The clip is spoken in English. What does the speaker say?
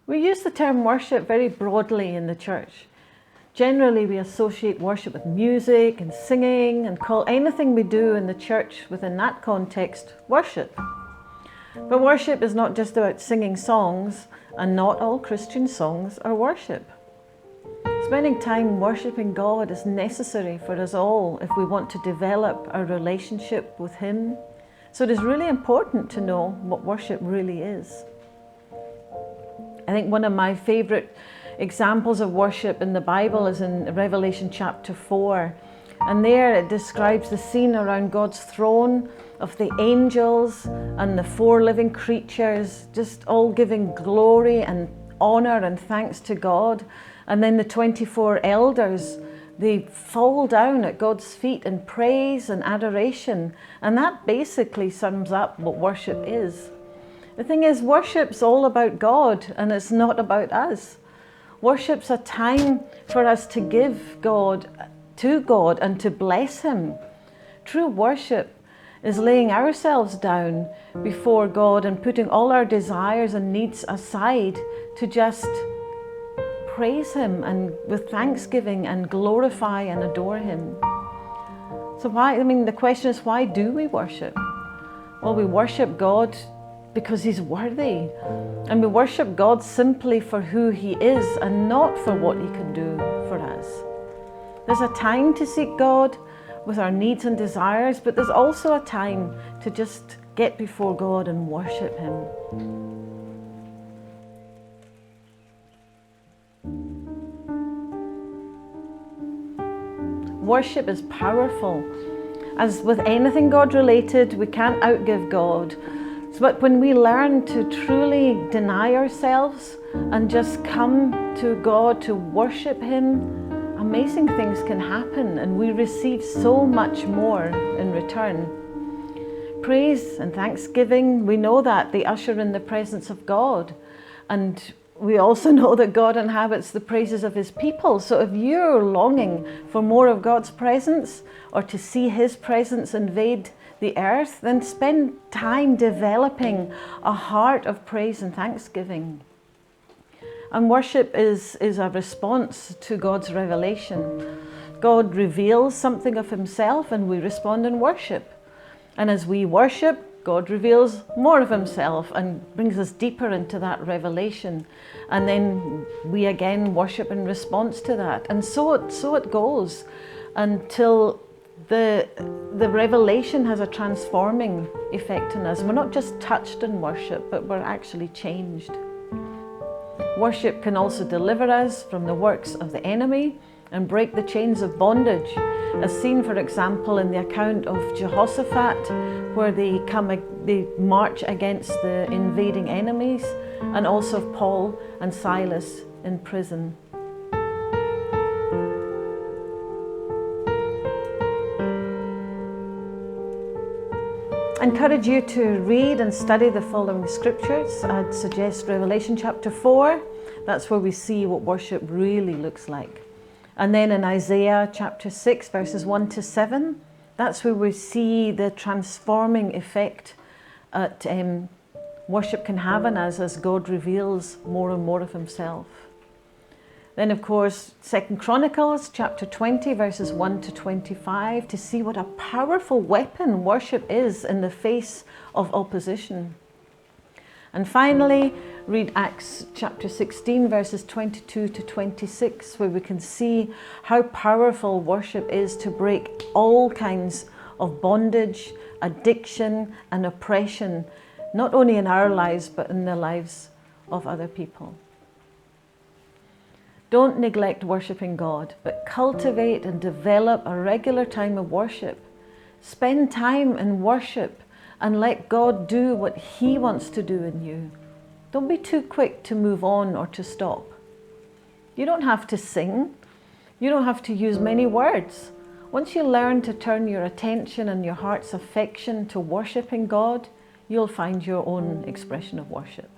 We use the term worship very broadly in the church. Generally, we associate worship with music and singing and call anything we do in the church within that context worship. But worship is not just about singing songs, and not all Christian songs are worship. Spending time worshipping God is necessary for us all if we want to develop our relationship with Him. So it is really important to know what worship really is. I think one of my favourite examples of worship in the Bible is in Revelation chapter 4. And there it describes the scene around God's throne of the angels and the 4 living creatures, just all giving glory and honour and thanks to God. And then the 24 elders, they fall down at God's feet in praise and adoration. And that basically sums up what worship is. The thing is, worship's all about God and it's not about us. Worship's a time for us to give to God and to bless Him. True worship is laying ourselves down before God and putting all our desires and needs aside to just praise Him and with thanksgiving and glorify and adore Him. So the question is, why do we worship? Well, we worship God because He's worthy. And we worship God simply for who He is and not for what He can do for us. There's a time to seek God with our needs and desires, but there's also a time to just get before God and worship Him. Worship is powerful. As with anything God related, we can't outgive God. But when we learn to truly deny ourselves and just come to God to worship Him, amazing things can happen and we receive so much more in return. Praise and thanksgiving, we know that they usher in the presence of God. And we also know that God inhabits the praises of His people. So if you're longing for more of God's presence or to see His presence invade the earth, then spend time developing a heart of praise and thanksgiving. And worship is a response to God's revelation. God reveals something of Himself and we respond in worship. And as we worship, God reveals more of Himself and brings us deeper into that revelation. And then we again worship in response to that. And so it goes until the revelation has a transforming effect on us. We're not just touched in worship, but we're actually changed. Worship can also deliver us from the works of the enemy and break the chains of bondage, as seen, for example, in the account of Jehoshaphat, where they march against the invading enemies, and also of Paul and Silas in prison. I encourage you to read and study the following scriptures. I'd suggest Revelation chapter 4. That's where we see what worship really looks like. And then in Isaiah chapter 6, verses 1 to 7, that's where we see the transforming effect that worship can have on us as God reveals more and more of Himself. Then, of course, 2 Chronicles chapter 20, verses 1 to 25, to see what a powerful weapon worship is in the face of opposition. And finally, read Acts chapter 16, verses 22 to 26, where we can see how powerful worship is to break all kinds of bondage, addiction, and oppression, not only in our lives, but in the lives of other people. Don't neglect worshiping God, but cultivate and develop a regular time of worship. Spend time in worship and let God do what He wants to do in you. Don't be too quick to move on or to stop. You don't have to sing. You don't have to use many words. Once you learn to turn your attention and your heart's affection to worshiping God, you'll find your own expression of worship.